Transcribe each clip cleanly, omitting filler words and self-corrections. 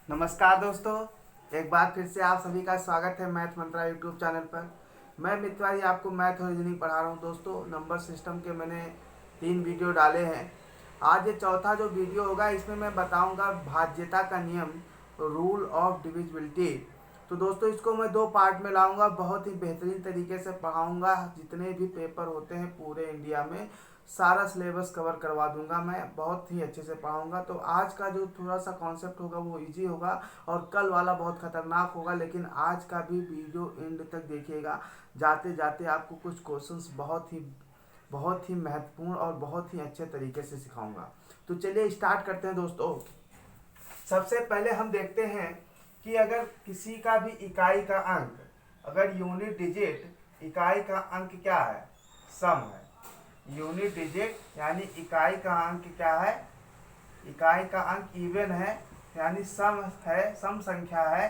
नमस्कार दोस्तों, एक बार फिर से आप सभी का स्वागत है मैथ मंत्रा यूट्यूब चैनल पर। मैं मितवारी आपको मैथ और रीजनिंग पढ़ा रहा हूं। दोस्तों, नंबर सिस्टम के मैंने 3 वीडियो डाले हैं। आज ये चौथा जो वीडियो होगा, इसमें मैं बताऊंगा भाज्यता का नियम, रूल ऑफ डिविजिबिलिटी। तो दोस्तों, इसको मैं 2 पार्ट में लाऊंगा, बहुत ही बेहतरीन तरीके से पढ़ाऊंगा। जितने भी पेपर होते हैं पूरे इंडिया में सारा सिलेबस कवर करवा दूंगा। मैं बहुत ही अच्छे से पढ़ाऊंगा। तो आज का जो थोड़ा सा कॉन्सेप्ट होगा वो इजी होगा और कल वाला बहुत खतरनाक होगा, लेकिन आज का भी वीडियो एंड तक देखिएगा। जाते जाते आपको कुछ क्वेश्चंस बहुत ही महत्वपूर्ण और बहुत ही अच्छे तरीके से सिखाऊंगा। तो चलिए स्टार्ट करते हैं दोस्तों। सबसे पहले हम देखते हैं कि अगर किसी का भी इकाई का अंक, अगर यूनिट डिजिट इकाई का अंक क्या है, सम है। यूनिट डिजिट यानी इकाई का अंक क्या है, इकाई का अंक इवन है यानी सम है, सम संख्या है,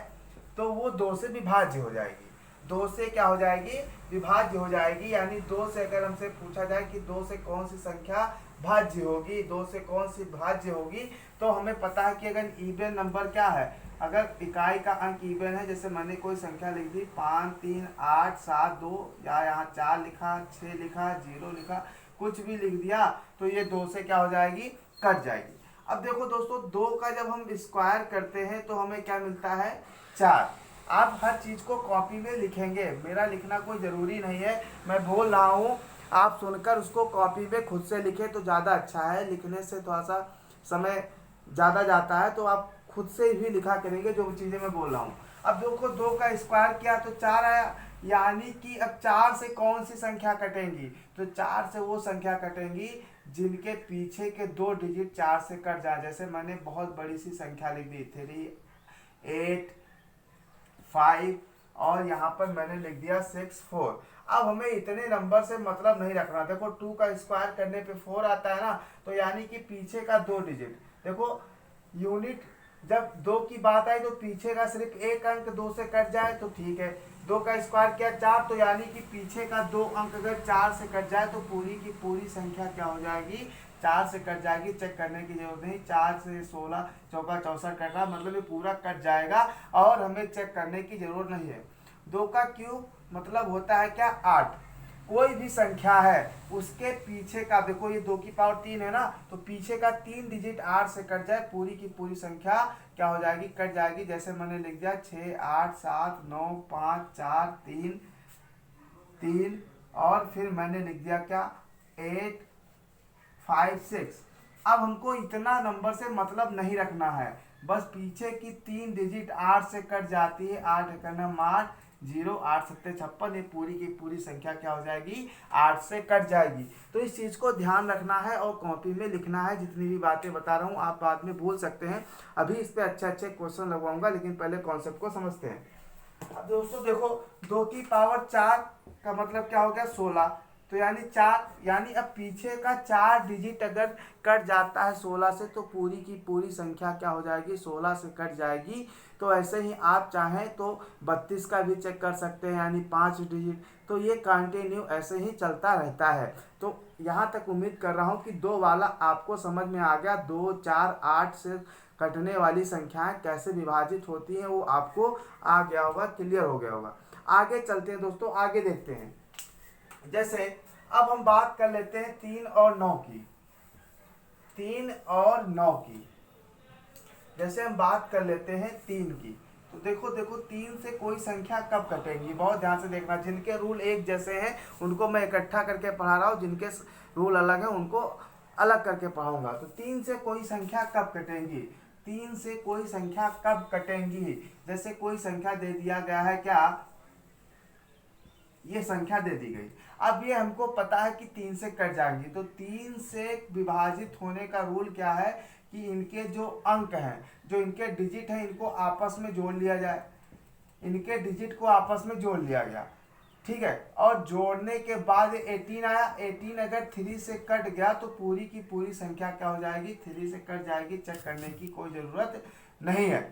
तो वो 2 से विभाज्य हो जाएगी। 2 से क्या हो जाएगी, विभाज्य हो जाएगी। यानी 2 से अगर हमसे पूछा जाए कि 2 से कौन सी संख्या भाज्य होगी, 2 से कौन सी भाज्य होगी, तो हमें पता है कि अगर इवन नंबर क्या है, अगर इकाई का अंक इवन है, जैसे मैंने कोई संख्या लिख दी 5 3 8 7 2, या यहाँ 4 लिखा, 6 लिखा, 0 लिखा, कुछ भी लिख दिया, तो ये 2 से क्या हो जाएगी, कट जाएगी। अब देखो दोस्तों, 2 का जब हम स्क्वायर करते हैं तो हमें क्या मिलता है, 4। आप हर चीज को कॉपी में लिखेंगे, मेरा लिखना कोई जरूरी नहीं है, मैं बोल रहा हूँ, आप सुनकर उसको कॉपी में खुद से लिखे तो ज़्यादा अच्छा है। लिखने से थोड़ा सा समय ज़्यादा जाता है, तो आप खुद से भी लिखा करेंगे जो चीज़ें मैं बोल रहा हूँ। अब देखो, 2 का स्क्वायर किया तो 4 आया, यानी कि अब 4 से कौन सी संख्या कटेंगी, तो 4 से वो संख्या कटेंगी जिनके पीछे के 2 डिजिट 4 से कट जाए। जैसे मैंने बहुत बड़ी सी संख्या लिख दी 3 8 5, और यहाँ पर मैंने लिख दिया 6 4। अब हमें इतने नंबर से मतलब नहीं रखना। देखो 2 का स्क्वायर करने पे 4 आता है ना, तो यानी कि पीछे का 2 डिजिट, देखो यूनिट जब 2 की बात आई तो पीछे का सिर्फ एक अंक 2 से कट जाए तो ठीक है। 2 का स्क्वायर किया 4, तो यानी कि पीछे का 2 अंक अगर 4 से कट जाए तो पूरी की पूरी संख्या क्या हो जाएगी, 4 से कट जाएगी। चेक करने की जरूरत नहीं, 4 से 16 चौका 64 कट रहा, मतलब ये पूरा कट जाएगा और हमें चेक करने की जरूरत नहीं है। 2 का क्यूब मतलब होता है क्या, 8। कोई भी संख्या है उसके पीछे का, देखो ये 2 की पावर 3 है ना, तो पीछे का 3 डिजिट 8 से कट जाए, पूरी की पूरी संख्या क्या हो जाएगी, कट जाएगी। जैसे मैंने लिख दिया 6 8 7 9 5 4 3 3, और फिर मैंने लिख दिया क्या, 8 5 6। अब हमको इतना नंबर से मतलब नहीं रखना है, बस पीछे की 3 डिजिट 8 से कट जाती है। 8 करना मार 0, 8 सत्ते 56, ये पूरी की पूरी संख्या क्या हो जाएगी, 8 से कट जाएगी। तो इस चीज को ध्यान रखना है और कॉपी में लिखना है। जितनी भी बातें बता रहा हूँ आप बाद में भूल सकते हैं। अभी इस पे अच्छे अच्छे क्वेश्चन लगवाऊंगा, लेकिन पहले कॉन्सेप्ट को समझते हैं। अब दोस्तों देखो, 2 की पावर 4 का मतलब क्या हो गया, 16। तो यानी 4, यानी अब पीछे का 4 डिजिट अगर कट जाता है 16 से, तो पूरी की पूरी संख्या क्या हो जाएगी, 16 से कट जाएगी। तो ऐसे ही आप चाहें तो 32 का भी चेक कर सकते हैं, यानी 5 डिजिट। तो ये कंटिन्यू ऐसे ही चलता रहता है। तो यहाँ तक उम्मीद कर रहा हूँ कि 2 वाला आपको समझ में आ गया। 2 4 8 से कटने वाली संख्याएं कैसे विभाजित होती हैं वो आपको आ गया होगा, क्लियर हो गया होगा। आगे चलते हैं दोस्तों, आगे देखते हैं। जैसे अब हम बात कर लेते हैं 3 और 9 की। 3 और 9 की, जैसे हम बात कर लेते हैं 3 की, तो देखो देखो 3 से कोई संख्या कब कटेगी, बहुत ध्यान से देखना। जिनके रूल एक जैसे हैं उनको मैं इकट्ठा करके पढ़ा रहा हूँ, जिनके रूल अलग है उनको अलग करके पढ़ाऊंगा। तो 3 से कोई संख्या कब कटेंगी, 3 से कोई संख्या कब कटेंगी। जैसे कोई संख्या दे दिया गया है क्या, ये संख्या दे दी गई। अब ये हमको पता है कि 3 से कट जाएंगी, तो 3 से विभाजित होने का रूल क्या है कि इनके जो अंक हैं, जो इनके डिजिट हैं, इनको आपस में जोड़ लिया जाए। इनके डिजिट को आपस में जोड़ लिया गया, ठीक है। और जोड़ने के बाद 18 आया। 18 अगर 3 से कट गया तो पूरी की पूरी संख्या क्या हो जाएगी, 3 से कट जाएगी। चेक करने की कोई जरूरत नहीं है।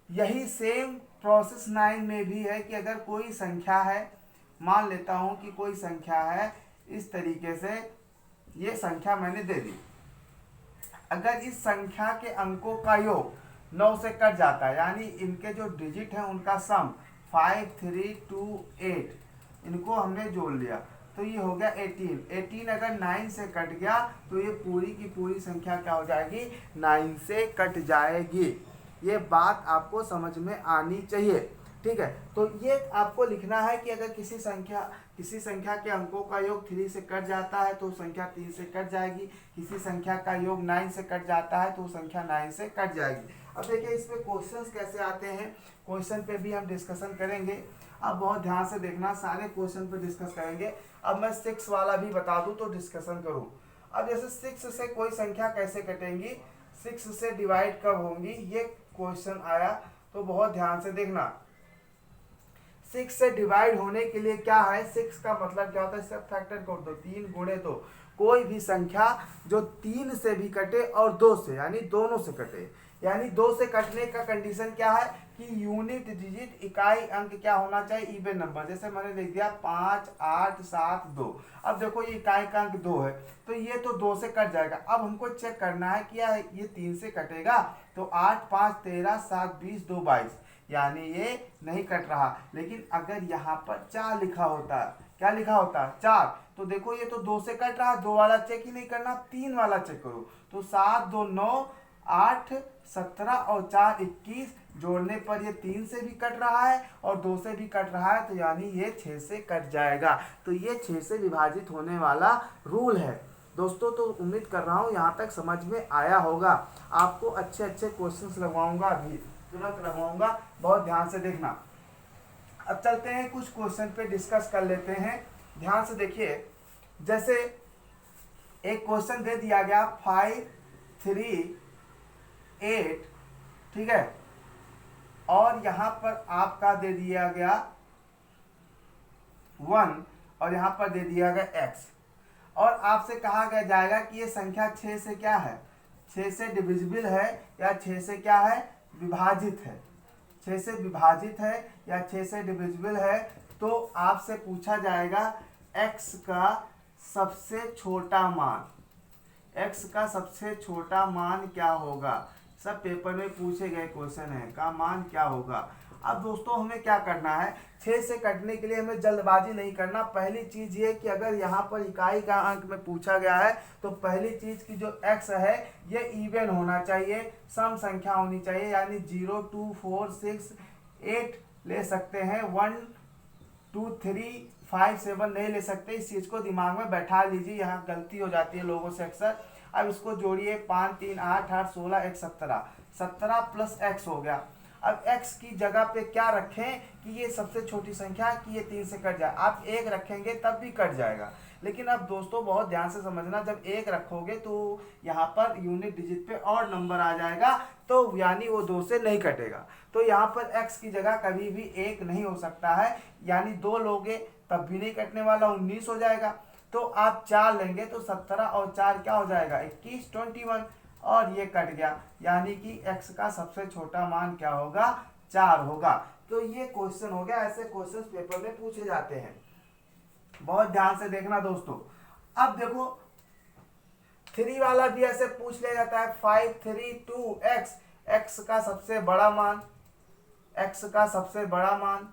यही सेम प्रोसेस 9 में भी है कि अगर कोई संख्या है, मान लेता हूं कि कोई संख्या है इस तरीके से, ये संख्या मैंने दे दी। अगर इस संख्या के अंकों का योग 9 से कट जाता है, यानी इनके जो डिजिट हैं उनका सम 5 3 2 8, इनको हमने जोड़ लिया तो ये हो गया 18। 18 अगर 9 से कट गया तो ये पूरी की पूरी संख्या क्या हो जाएगी, 9 से कट जाएगी। ये बात आपको समझ में आनी चाहिए, ठीक है। तो ये आपको लिखना है कि अगर किसी संख्या के अंकों का योग 3 से कट जाता है तो संख्या 3 से कट जाएगी, किसी संख्या का योग 9 से कट जाता है तो संख्या 9 से कट जाएगी। अब देखिए इसमें क्वेश्चंस कैसे आते हैं, क्वेश्चन पे भी हम डिस्कशन करेंगे। अब बहुत ध्यान से देखना, सारे क्वेश्चन पे डिस्कस करेंगे। अब मैं 6 वाला भी बता दूं तो डिस्कशन करूं। अब जैसे 6 से कोई संख्या कैसे कटेंगी, 6 से डिवाइड कब होंगी, ये क्वेश्चन आया तो बहुत ध्यान से देखना। 6 से डिवाइड होने के लिए क्या है, 6 का मतलब क्या होता है, सब फैक्टर कर दो, 3 गुणे 2, कोई भी संख्या जो 3 से भी कटे और 2 से, यानी दोनों से कटे। यानी 2 से कटने का कंडीशन क्या है कि यूनिट डिजिट इकाई अंक क्या होना चाहिए, इवन नंबर। जैसे मैंने लिख दिया 5 8 7 2। अब देखो ये इकाई का अंक 2 है तो ये तो 2 से कट जाएगा। अब हमको चेक करना है कि ये 3 से कटेगा तो 8 5 13 7 20 2 22, यानी ये नहीं कट रहा। लेकिन अगर यहाँ पर 4 लिखा होता, क्या लिखा होता 4, तो देखो ये तो 2 से कट रहा, 2 वाला चेक ही नहीं करना, 3 वाला चेक करो। तो 7 2 9 8 17 और 4 21, जोड़ने पर ये 3 से भी कट रहा है और 2 से भी कट रहा है, तो यानी ये 6 से कट जाएगा। तो ये 6 से विभाजित होने वाला रूल है दोस्तों। तो उम्मीद कर रहा हूँ यहाँ तक समझ में आया होगा। आपको अच्छे अच्छे क्वेश्चंस लगवाऊंगा, अभी तुरंत लगवाऊंगा, बहुत ध्यान से देखना। अब चलते हैं कुछ क्वेश्चन पे डिस्कस कर लेते हैं, ध्यान से देखिए। जैसे एक क्वेश्चन दे दिया गया 5 3 8, ठीक है, और यहां पर आपका दे दिया गया 1 और यहां पर दे दिया गया x, और आपसे कहा गया जाएगा कि ये संख्या 6 से क्या है, 6 से डिविजिबल है या 6 से क्या है, विभाजित है। 6 से विभाजित है या 6 से डिविजिबल है। तो आपसे पूछा जाएगा x का सबसे छोटा मान, x का सबसे छोटा मान क्या होगा। सब पेपर में पूछे गए क्वेश्चन है, का मान क्या होगा। अब दोस्तों हमें क्या करना है, 6 से कटने के लिए हमें जल्दबाजी नहीं करना। पहली चीज ये कि अगर यहाँ पर इकाई का अंक में पूछा गया है तो पहली चीज की जो x है ये इवन होना चाहिए, सम संख्या होनी चाहिए, यानी 0 2 4 6 8 ले सकते हैं, 1 2 3 5 7 नहीं ले सकते। इस चीज को दिमाग में बैठा लीजिए, यहाँ गलती हो जाती है लोगों से अक्सर। अब इसको जोड़िए, 5 3 8 8 16 1 17, 17 प्लस x हो गया। अब x की जगह पे क्या रखें कि ये सबसे छोटी संख्या कि ये 3 से कट जाए। आप 1 रखेंगे तब भी कट जाएगा। लेकिन अब दोस्तों बहुत ध्यान से समझना, जब 1 रखोगे तो यहाँ पर यूनिट डिजिट पे और नंबर आ जाएगा, तो यानी वो 2 से नहीं कटेगा। तो यहाँ पर x की जगह कभी भी 1 नहीं हो सकता है, यानी 2 लोगे तब भी नहीं कटने वाला, 19 हो जाएगा। तो आप 4 लेंगे तो 17 और 4 क्या हो जाएगा, 21 21, और ये कट गया, यानी कि x का सबसे छोटा मान क्या होगा, 4 होगा। तो ये क्वेश्चन हो गया। ऐसे क्वेश्चन पेपर में पूछे जाते हैं, बहुत ध्यान से देखना दोस्तों। अब देखो 3 वाला भी ऐसे पूछ लिया जाता है, 5 3 2 x, x का सबसे बड़ा मान, x का सबसे बड़ा मान,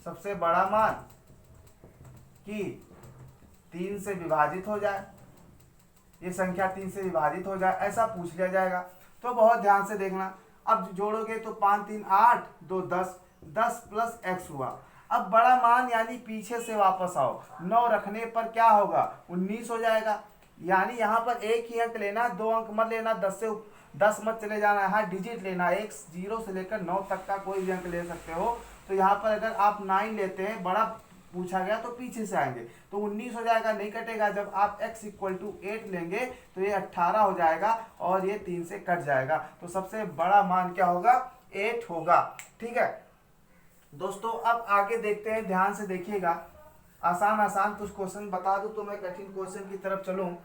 सबसे बड़ा मान कि 3 से विभाजित हो जाए, ये संख्या 3 से विभाजित हो जाए, ऐसा पूछ लिया जाएगा। तो बहुत ध्यान से देखना। अब जोड़ोगे तो 5 3 8 2 10, 10 प्लस x हुआ। अब बड़ा मान यानी पीछे से वापस आओ, 9 रखने पर क्या होगा, 19 हो जाएगा। यानी यहाँ पर एक ही अंक लेना, 2 अंक मत लेना, 10 मत चले जाना, यहाँ डिजिट लेना, एक 0 से लेकर 9 तक का कोई भी अंक ले सकते हो। तो यहाँ पर अगर आप 9 लेते हैं, बड़ा पूछा गया तो पीछे से आएंगे, तो 19 हो जाएगा, नहीं कटेगा। जब आप x इक्वल टू 8 लेंगे तो ये 18 हो जाएगा और ये 3 से कट जाएगा। तो सबसे बड़ा मान क्या होगा, 8 होगा, ठीक है दोस्तों। अब आगे देखते हैं, ध्यान से देखिएगा। आसान आसान कुछ क्वेश्चन बता दूं तो मैं कठिन क्वेश्चन की तरफ चलूं।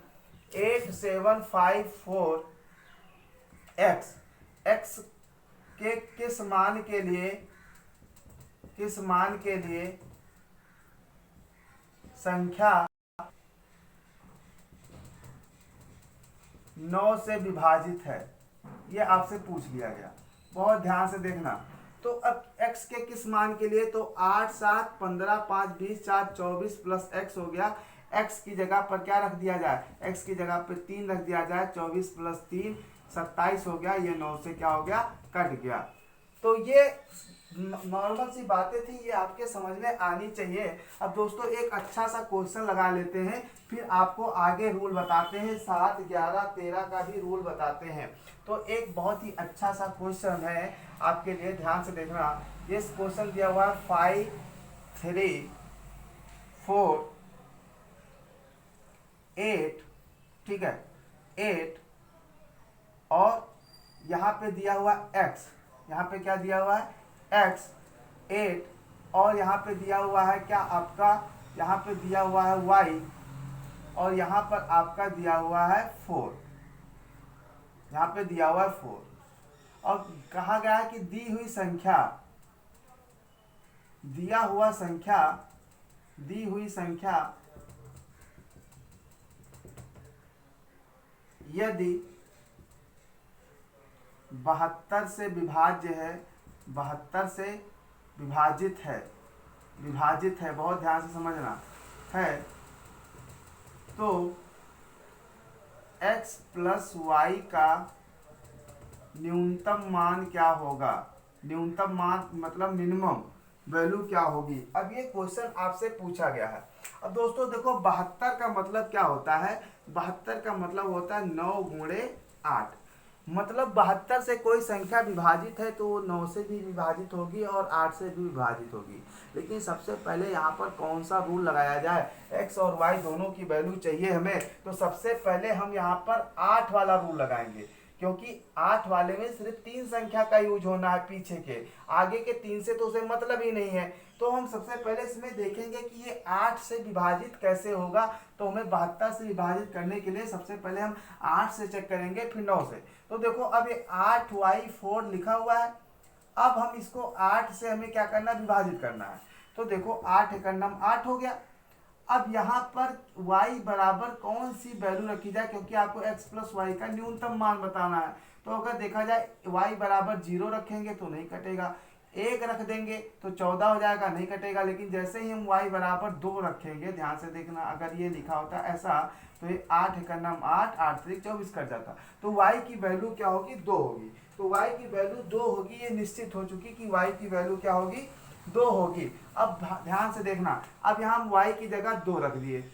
8 7 5 4 x, x के किस मान के लिए संख्या 9 से विभाजित है, ये आपसे पूछ लिया गया, बहुत ध्यान से देखना। तो अब x के किस मान के लिए, तो 8 7 15 5 20 4 24 प्लस x हो गया। x की जगह पर क्या रख दिया जाए, x की जगह पर 3 रख दिया जाए, 24 प्लस 3 27 हो गया, ये 9 से क्या हो गया, कट गया। तो ये नॉर्मल सी बातें थी, ये आपके समझ में आनी चाहिए। अब दोस्तों एक अच्छा सा क्वेश्चन लगा लेते हैं, फिर आपको आगे रूल बताते हैं, 7 11 13 का भी रूल बताते हैं। तो एक बहुत ही अच्छा सा क्वेश्चन है आपके लिए, ध्यान से देखना। ये क्वेश्चन दिया हुआ है 5 3 4 8, ठीक है 8, और यहाँ पे दिया हुआ x, यहाँ पे क्या दिया हुआ है x 8, और यहाँ पे दिया हुआ है क्या आपका, यहाँ पे दिया हुआ है y, और यहाँ पर आपका दिया हुआ है 4, यहाँ पे दिया हुआ है 4, और कहा गया है कि दी हुई संख्या, दिया हुआ संख्या, दी हुई संख्या यदि 72 से विभाज्य है, 72 से विभाजित है, विभाजित है, बहुत ध्यान से समझना है, तो x प्लस वाई का न्यूनतम मान क्या होगा, न्यूनतम मान मतलब मिनिमम वैल्यू क्या होगी। अब ये क्वेश्चन आपसे पूछा गया है। अब दोस्तों देखो 72 का मतलब क्या होता है, 72 का मतलब होता है 9 गुणे 8, मतलब 72 से कोई संख्या विभाजित है तो वो 9 से भी विभाजित होगी और 8 से भी विभाजित होगी। लेकिन सबसे पहले यहाँ पर कौन सा रूल लगाया जाए, x और y दोनों की वैल्यू चाहिए हमें, तो सबसे पहले हम यहाँ पर 8 वाला रूल लगाएंगे, क्योंकि 8 वाले में सिर्फ 3 संख्या का यूज होना है, पीछे के आगे के 3 से तो उसे मतलब ही नहीं है। तो हम सबसे पहले इसमें देखेंगे कि ये 8 से विभाजित कैसे होगा। तो हमें 72 से विभाजित करने के लिए सबसे पहले हम 8 से चेक करेंगे, फिर 9 से। तो देखो अब ये 8y4 लिखा हुआ है, अब हम इसको 8 से हमें क्या करना है, विभाजित करना है। तो देखो 8 एकड़ नाम 8 हो गया। अब यहाँ पर y बराबर कौन सी वैल्यू रखी जाए, क्योंकि आपको x प्लस वाई का न्यूनतम मान बताना है। तो अगर देखा जाए y बराबर 0 रखेंगे तो नहीं कटेगा, 1 रख देंगे तो 14 हो जाएगा, नहीं कटेगा। लेकिन जैसे ही हम y बराबर 2 रखेंगे, ध्यान से देखना, अगर ये लिखा होता ऐसा तो ये 8 एकड़ नाम 8, 8 3 24 कट जाता। तो y की वैल्यू क्या होगी, 2 होगी। तो y की वैल्यू 2 होगी, ये निश्चित हो चुकी कि y की वैल्यू क्या होगी, 2 होगी। अब ध्यान से देखना, अब यहाँ हम y की जगह 2 रख दिए।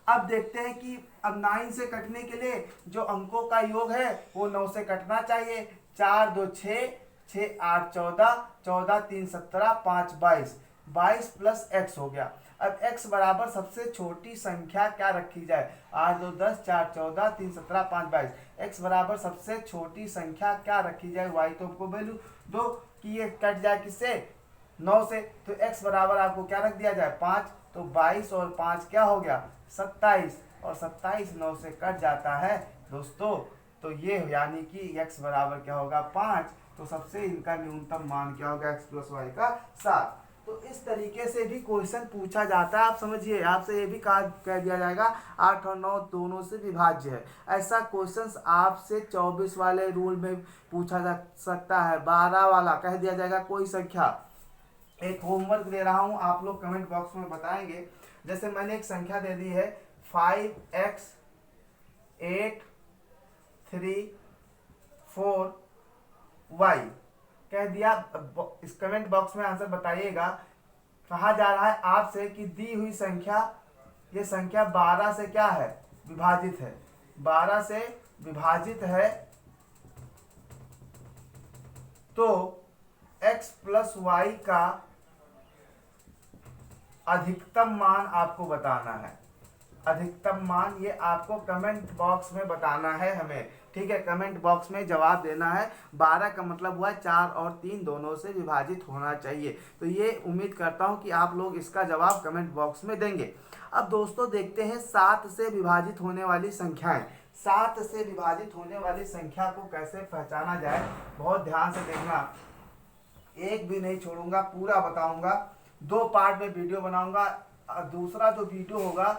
अब देखते हैं कि अब 9 से कटने के लिए जो अंकों का योग है वो 9 से कटना चाहिए। 4 2 6, 6 8 14, 14 3 17, 5 22, 22 प्लस x हो गया। अब x बराबर सबसे छोटी संख्या क्या रखी जाए, 8 2 10, 4 14, 3 17, 5 22, x बराबर सबसे छोटी संख्या क्या रखी जाए, y तो आपको वैल्यू दो कि ये कट जाए किससे, 9 से। तो x बराबर आपको क्या रख दिया जाए, 5। तो 22 और 5 क्या हो गया, 27, और 27 9 से कट जाता है दोस्तों। तो ये यानी कि x बराबर क्या होगा, 5। तो सबसे इनका न्यूनतम मान क्या होगा, x प्लस वाई का 7। तो इस तरीके से भी क्वेश्चन पूछा जाता है। आप समझिए, आपसे ये भी कह दिया जाएगा 8 और 9 दोनों से विभाज्य है। ऐसा क्वेश्चन आपसे 24 वाले रूल में पूछा जा सकता है, 12 वाला कह दिया जाएगा कोई संख्या। एक होमवर्क दे रहा हूं, आप लोग कमेंट बॉक्स में बताएंगे। जैसे मैंने एक संख्या दे दी है 5x 8 3 4 y, कह दिया। इस कमेंट बॉक्स में आंसर बताइएगा। कहा जा रहा है आपसे कि दी हुई संख्या, ये संख्या 12 से क्या है, विभाजित है, 12 से विभाजित है, तो x प्लस वाई का अधिकतम मान आपको बताना है। अधिकतम मान ये आपको कमेंट बॉक्स में बताना है हमें, ठीक है। कमेंट बॉक्स में जवाब देना है। 12 का मतलब हुआ 4 और 3 दोनों से विभाजित होना चाहिए। तो ये उम्मीद करता हूँ कि आप लोग इसका जवाब कमेंट बॉक्स में देंगे। अब दोस्तों देखते हैं 7 से विभाजित होने वाली संख्याएं। 7 से विभाजित होने वाली संख्या को कैसे पहचाना जाए, बहुत ध्यान से देखना, एक भी नहीं छोड़ूंगा, पूरा बताऊंगा। 2 पार्ट में वीडियो बनाऊंगा। दूसरा जो वीडियो होगा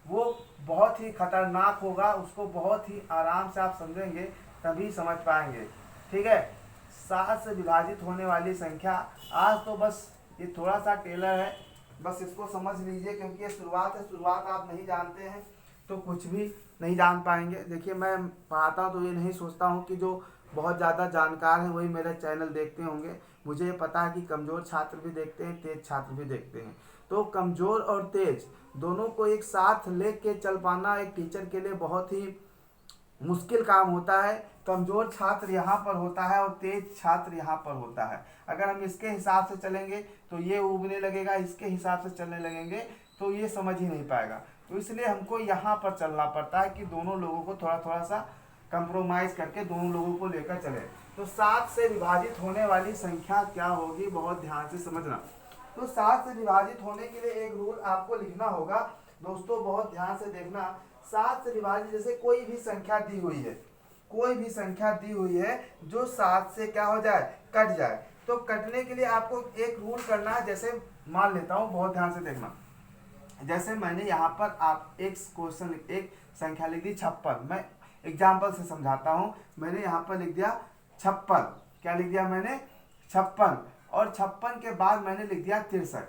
वो बहुत ही खतरनाक होगा, उसको बहुत ही आराम से आप समझेंगे तभी समझ पाएंगे। ठीक है, 7 से विभाजित होने वाली संख्या। आज तो बस ये थोड़ा सा टेलर है, बस इसको समझ लीजिए, क्योंकि ये शुरुआत है, शुरुआत आप नहीं जानते हैं तो कुछ भी नहीं जान पाएंगे। देखिए, मैं पढ़ाता हूँ तो ये नहीं सोचता हूँ कि जो बहुत ज़्यादा जानकार हैं वही मेरा चैनल देखते होंगे। मुझे ये पता है कि कमज़ोर छात्र भी देखते हैं, तेज छात्र भी देखते हैं। तो कमज़ोर और तेज दोनों को एक साथ लेके चल पाना एक टीचर के लिए बहुत ही मुश्किल काम होता है। कमज़ोर छात्र यहाँ पर होता है और तेज छात्र यहाँ पर होता है। अगर हम इसके हिसाब से चलेंगे तो ये उगने लगेगा, इसके हिसाब से चलने लगेंगे तो ये समझ ही नहीं पाएगा। तो इसलिए हमको यहाँ पर चलना पड़ता है कि दोनों लोगों को थोड़ा थोड़ा सा कंप्रोमाइज़ करके दोनों लोगों को लेकर चले। तो 7 से विभाजित होने वाली संख्या क्या होगी, बहुत ध्यान से समझना। तो 7 से विभाजित होने के लिए एक रूल आपको लिखना होगा दोस्तों, बहुत ध्यान से देखना। 7 से विभाजित, जैसे कोई भी संख्या दी हुई है, कोई भी संख्या दी हुई है जो 7 से क्या हो जाए, कट जाए। तो कटने के लिए आपको एक रूल करना है। जैसे मान लेता हूँ, बहुत ध्यान से देखना। जैसे मैंने यहाँ पर आप एक क्वेश्चन, एक संख्या लिख दी 56। मैं एग्जाम्पल से समझाता हूँ। मैंने यहाँ पर लिख दिया 56। क्या लिख दिया मैंने, 56। और 56 के बाद मैंने लिख दिया 63।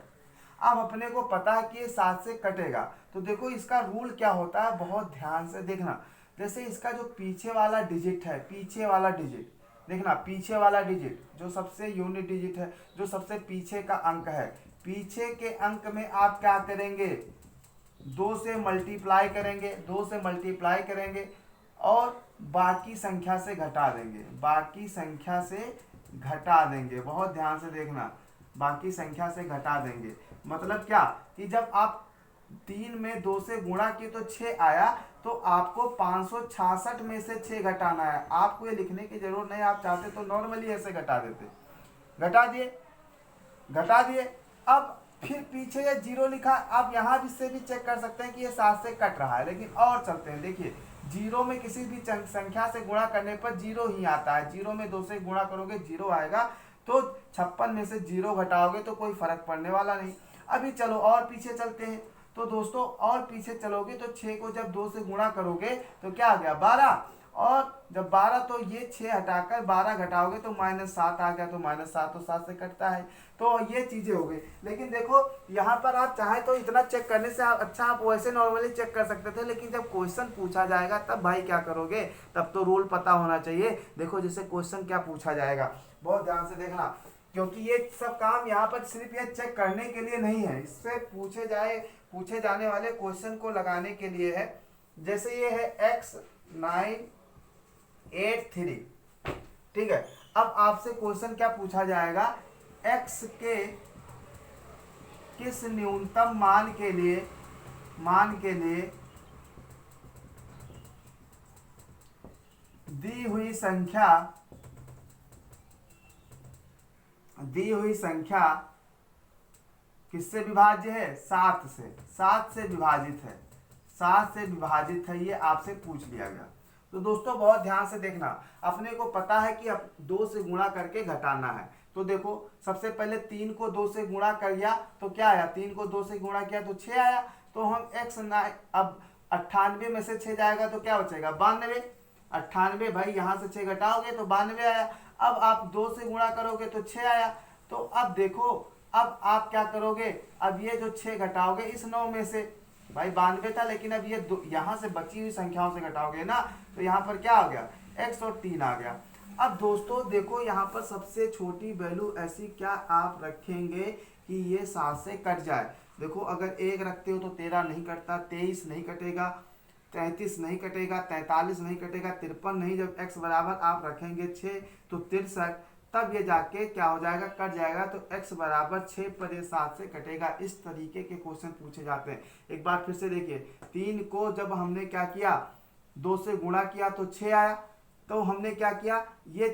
अब अपने को पता है कि ये 7 से कटेगा। तो देखो इसका रूल क्या होता है, बहुत ध्यान से देखना। जैसे इसका जो पीछे वाला डिजिट है, पीछे वाला डिजिट देखना, पीछे वाला डिजिट जो सबसे यूनिट डिजिट है, जो सबसे पीछे का अंक है, पीछे के अंक में आप क्या करेंगे, 2 से मल्टीप्लाई करेंगे, 2 से मल्टीप्लाई करेंगे और बाकी संख्या से घटा देंगे, बाकी संख्या से घटा देंगे। बहुत ध्यान से देखना, बाकी संख्या से घटा देंगे। मतलब क्या कि जब आप 3 में 2 से गुणा किए तो 6 आया, तो आपको 566 में से 6 घटाना है। आपको ये लिखने की जरूरत नहीं, आप चाहते तो नॉर्मली ऐसे घटा देते। घटा दिए, घटा दिए। अब फिर पीछे ये 0 लिखा, आप यहाँ भी से भी चेक कर सकते हैं कि ये 7 से कट रहा है। लेकिन और चलते हैं, देखिए 0 में किसी भी संख्या से गुणा करने पर 0 ही आता है। 0 में 2 से गुणा करोगे 0 आएगा। तो 56 में से 0 घटाओगे तो कोई फर्क पड़ने वाला नहीं। अभी चलो और पीछे चलते हैं। तो दोस्तों और पीछे चलोगे तो 6 को जब 2 से गुणा करोगे तो क्या आ गया, 12। और जब 12, तो ये 6 हटाकर 12 घटाओगे तो -7 आ गया। तो -7 तो 7 से कटता है। तो ये चीजें हो गई। लेकिन देखो यहाँ पर आप चाहे तो इतना चेक करने से अच्छा आप वैसे नॉर्मली चेक कर सकते थे। लेकिन जब क्वेश्चन पूछा जाएगा तब भाई क्या करोगे, तब तो रूल पता होना चाहिए। देखो जैसे क्वेश्चन क्या पूछा जाएगा, बहुत ध्यान से देखना, क्योंकि ये सब काम यहाँ पर सिर्फ ये चेक करने के लिए नहीं है, इससे पूछे जाने वाले क्वेश्चन को लगाने के लिए है। जैसे ये है x983, ठीक है। अब आपसे क्वेश्चन क्या पूछा जाएगा, x के किस न्यूनतम मान के लिए दी हुई संख्या किससे विभाज्य है, 7 से। 7 से विभाजित है, 7 से विभाजित है, ये आपसे पूछ लिया गया। तो दोस्तों बहुत ध्यान से देखना, अपने को पता है कि अब 2 से गुणा करके घटाना है। तो देखो सबसे पहले 3 को 2 से गुणा कर दिया तो क्या आया, 3 को 2 से गुणा किया तो 6 आया। तो हम अब 98 में से 6 जाएगा तो क्या बचेगा, 92। 98 भाई यहाँ से 6 घटाओगे तो 92 आया। अब आप 2 से गुणा करोगे तो 6 आया। तो अब देखो, अब आप क्या करोगे, अब ये जो 6 घटाओगे इस 9 में से, भाई 92 था, लेकिन अब ये यहाँ से बची हुई संख्याओं से घटाओगे ना, तो यहाँ पर क्या आ गया, x और 3 आ गया। अब दोस्तों देखो यहाँ पर सबसे छोटी वैल्यू ऐसी क्या आप रखेंगे कि ये 7 से कट जाए। देखो अगर 1 रखते हो तो 13 नहीं कटता, 23 नहीं कटेगा, 33 नहीं कटेगा, 43 नहीं कटेगा, 53 नहीं। जब x बराबर आप रखेंगे 6 तो 63, तब ये जाके क्या हो जाएगा, कट जाएगा। तो x बराबर 6 पर ये 7 से कटेगा। इस तरीके के क्वेश्चन पूछे जाते हैं। एक बार फिर से देखिए, 3 को जब हमने क्या किया, 2 से गुणा किया तो 6 आया। तो हमने क्या किया, ये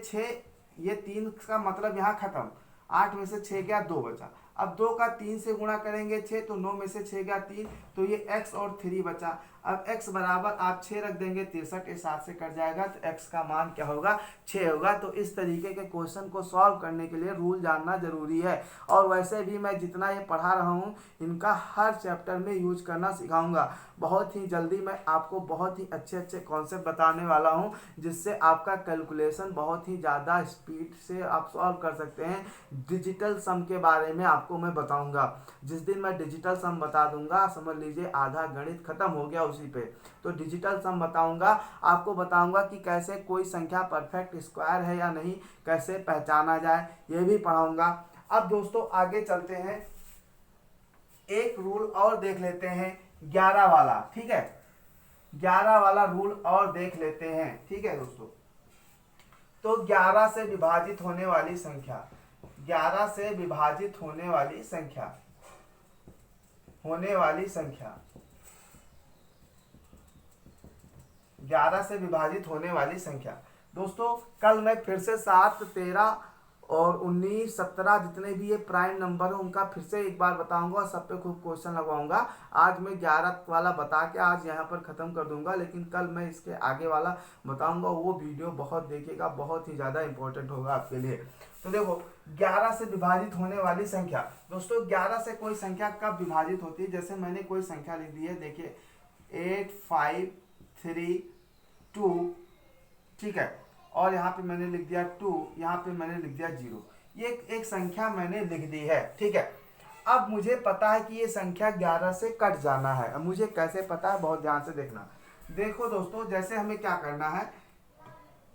3 का मतलब यहाँ खत्म, 8 में से 6 गया, 2 बचा। अब 2 का 3 से गुणा करेंगे 6 तो 9 में से 6 गया 3, तो ये x और 3 बचा। अब x बराबर आप 6 रख देंगे, 63 ये 7 से कट जाएगा, तो x का मान क्या होगा, 6 होगा। तो इस तरीके के क्वेश्चन को सॉल्व करने के लिए रूल जानना जरूरी है। और वैसे भी मैं जितना ये पढ़ा रहा हूँ इनका हर चैप्टर में यूज करना सिखाऊंगा। बहुत ही जल्दी मैं आपको बहुत ही अच्छे अच्छे कॉन्सेप्ट बताने वाला हूँ, जिससे आपका कैलकुलेशन बहुत ही ज़्यादा स्पीड से आप सॉल्व कर सकते हैं। डिजिटल सम के बारे में आपको मैं बताऊंगा। जिस दिन मैं डिजिटल सम बता दूंगा, समझ लीजिए आधा गणित खत्म हो गया उसी पे। तो डिजिटल सम बताऊंगा, आपको बताऊंगा कि कैसे कोई संख्या परफेक्ट स्क्वायर है या नहीं, कैसे पहचाना जाए, ये भी पढ़ाऊंगा। अब दोस्तों आगे चलते हैं, एक रूल और देख लेते हैं 11 वाला, ठीक है। 11 वाला रूल और देख लेते हैं, ठीक है दोस्तों। तो 11 से विभाजित होने वाली संख्या, 11 से विभाजित होने वाली संख्या, 11 से विभाजित होने वाली संख्या। दोस्तों कल मैं फिर से 7, 13 और 19, 17 जितने भी ये प्राइम नंबर है उनका फिर से एक बार बताऊंगा और सब पे खूब क्वेश्चन लगवाऊंगा। आज मैं 11 वाला बता के आज यहाँ पर ख़त्म कर दूंगा, लेकिन कल मैं इसके आगे वाला बताऊंगा। वो वीडियो बहुत देखिएगा, बहुत ही ज़्यादा इंपॉर्टेंट होगा आपके लिए। तो देखो 11 से विभाजित होने वाली संख्या। दोस्तों 11 से कोई संख्या कब विभाजित होती है, जैसे मैंने कोई संख्या लिख दी है, देखिए 8, 5, 3, 2, ठीक है, और यहाँ पे मैंने लिख दिया 2, यहाँ पे मैंने लिख दिया 0। ये एक संख्या मैंने लिख दी है, ठीक है। अब मुझे पता है कि ये संख्या 11 से कट जाना है। अब मुझे कैसे पता है, बहुत ध्यान से देखना। देखो दोस्तों, जैसे हमें क्या करना है,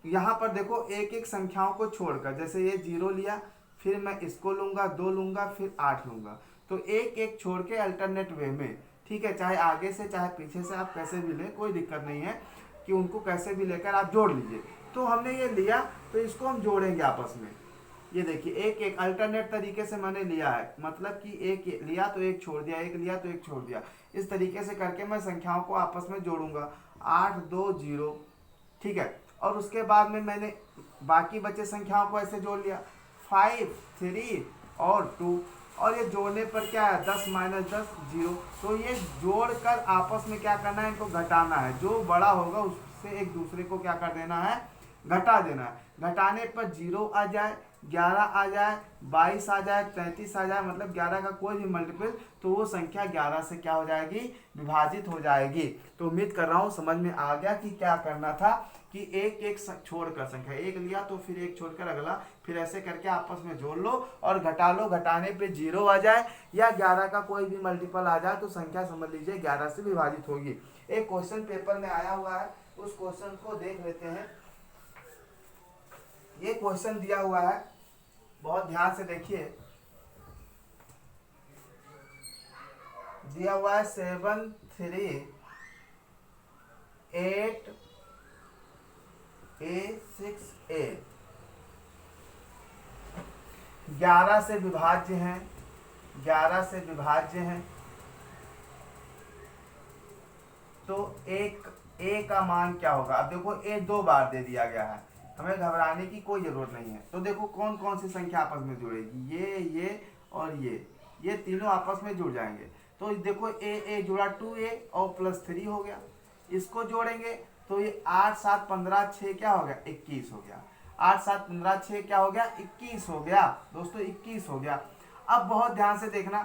यहाँ पर देखो एक एक संख्याओं को छोड़कर, जैसे ये 0 लिया, फिर मैं इसको लूंगा, 2 लूंगा, फिर 8 लूंगा। तो एक एक छोड़ के अल्टरनेट वे में, ठीक है, चाहे आगे से चाहे पीछे से आप कैसे भी लें, कोई दिक्कत नहीं है, कि उनको कैसे भी लेकर आप जोड़ लीजिए। तो हमने ये लिया, तो इसको हम जोड़ेंगे आपस में। ये देखिए एक एक अल्टरनेट तरीके से मैंने लिया है, मतलब कि एक लिया तो एक छोड़ दिया, एक लिया तो एक छोड़ दिया। इस तरीके से करके मैं संख्याओं को आपस में जोड़ूंगा, 8, 2, 0, ठीक है। और उसके बाद में मैंने बाकी बचे संख्याओं को ऐसे जोड़ लिया, 5, 3 और 2, और ये जोड़ने पर क्या है, 10 - 10 0। तो ये जोड़कर आपस में क्या करना है, इनको घटाना है। जो बड़ा होगा उससे एक दूसरे को क्या कर देना है, घटा देना है। घटाने पर 0 आ जाए, 11 आ जाए, 22 आ जाए, 33 आ जाए, मतलब 11 का कोई भी मल्टीपल, तो वो संख्या 11 से क्या हो जाएगी, विभाजित हो जाएगी। तो उम्मीद कर रहा हूँ समझ में आ गया कि क्या करना था, कि एक एक छोड़कर संख्या, एक लिया तो फिर एक छोड़कर अगला, फिर ऐसे करके आपस में जोड़ लो और घटा लो। घटाने पे 0 आ जाए या 11 का कोई भी मल्टीपल आ जाए तो संख्या समझ लीजिए 11 से विभाजित होगी। एक क्वेश्चन पेपर में आया हुआ है, उस क्वेश्चन को देख लेते हैं। ये क्वेश्चन दिया हुआ है, बहुत ध्यान से देखिए। दिया हुआ है 7, 3, 8, A, 6A 11 से विभाज्य हैं, 11 से विभाज्य हैं। तो एक A का मान क्या होगा। अब देखो A 2 बार दे दिया गया है, हमें घबराने की कोई जरूरत नहीं है। तो देखो कौन कौन सी संख्या आपस में जुड़ेगी, ये और ये तीनों आपस में जुड़ जाएंगे। तो देखो A जुड़ा 2A और +3 हो गया। इसको जोड़ेंगे तो ये 8, 7, 15, 6 क्या हो गया, 21 हो गया। 8, 7, 15, 6 क्या हो गया, 21 हो गया। दोस्तों 21 हो गया। अब बहुत ध्यान से देखना,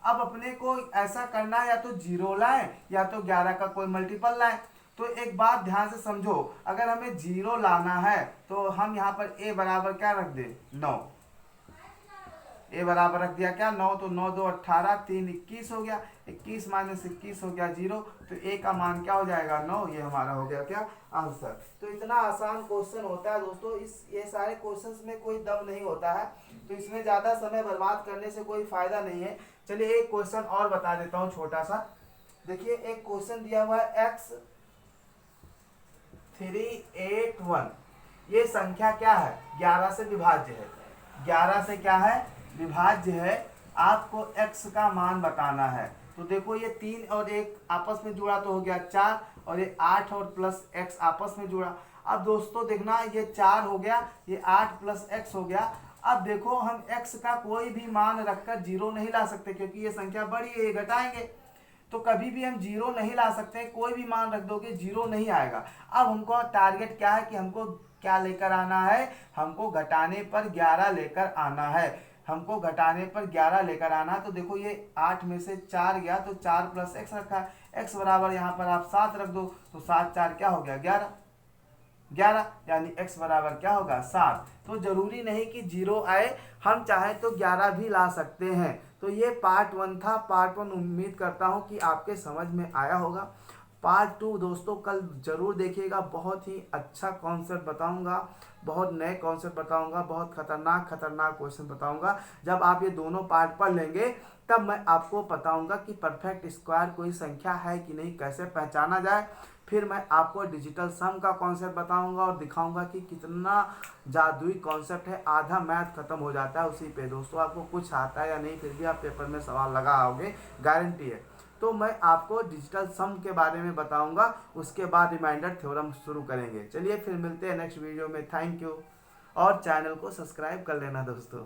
अब अपने को ऐसा करना है, या तो 0 लाएं या तो 11 का कोई मल्टीपल लाएं। तो एक बात ध्यान से समझो, अगर हमें 0 लाना है तो हम यहाँ पर A बराबर क्या रख दें, 9। A बराबर रख दिया क्या, 9। तो 9, 2, 18, 3, 21 हो गया। 21 - 21 हो गया 0। तो A का मान क्या हो जाएगा, 9। ये हमारा हो गया क्या, आंसर। तो इतना आसान क्वेश्चन होता है दोस्तों। ये सारे क्वेश्चंस में कोई दम नहीं होता है, तो इसमें ज़्यादा समय बर्बाद करने से कोई फायदा नहीं है। चलिए एक क्वेश्चन और बता देता हूँ छोटा सा। देखिए एक क्वेश्चन दिया हुआ है x 381। ये संख्या क्या है, 11 से विभाज्य है। 11 से क्या है, विभाज्य है। आपको x का मान बताना है। तो देखो ये 3 और 1 आपस में जुड़ा तो हो गया 4, और ये 8 और +x आपस में जुड़ा। अब दोस्तों देखना, ये 4 हो गया, ये 8 +x हो गया। अब देखो हम x का कोई भी मान रखकर 0 नहीं ला सकते, क्योंकि ये संख्या बड़ी है, ये घटाएंगे। तो कभी भी हम जीरो नहीं ला सकते, कोई भी मान रख दोगे जीरो नहीं आएगा। अब हमको टारगेट क्या है कि हमको क्या लेकर आना है, हमको घटाने पर 11 लेकर आना है, हमको घटाने पर 11 लेकर आना। तो देखो ये 8 में से 4 गया तो 4 प्लस एक्स रखा है, एक्स बराबर यहाँ पर आप 7 रख दो, तो 7 4 क्या हो गया 11, 11 यानी x बराबर क्या होगा 7। तो जरूरी नहीं कि जीरो आए, हम चाहें तो 11 भी ला सकते हैं। तो ये पार्ट 1 था। पार्ट 1 उम्मीद करता हूँ कि आपके समझ में आया होगा। पार्ट 2 दोस्तों कल जरूर देखिएगा, बहुत ही अच्छा कॉन्सेप्ट बताऊंगा, बहुत नए कॉन्सेप्ट बताऊंगा, बहुत खतरनाक खतरनाक क्वेश्चन बताऊंगा। जब आप ये दोनों पार्ट पढ़ लेंगे तब मैं आपको बताऊंगा कि परफेक्ट स्क्वायर कोई संख्या है कि नहीं, कैसे पहचाना जाए। फिर मैं आपको डिजिटल सम का कॉन्सेप्ट बताऊंगा और दिखाऊंगा कि कितना जादुई कॉन्सेप्ट है, आधा मैथ खत्म हो जाता है उसी पे। दोस्तों आपको कुछ आता है या नहीं, फिर भी आप पेपर में सवाल लगा आओगे, गारंटी है। तो मैं आपको डिजिटल सम के बारे में बताऊंगा, उसके बाद रिमाइंडर थ्योरम शुरू करेंगे। चलिए फिर मिलते हैं नेक्स्ट वीडियो में। थैंक यू, और चैनल को सब्सक्राइब कर लेना दोस्तों।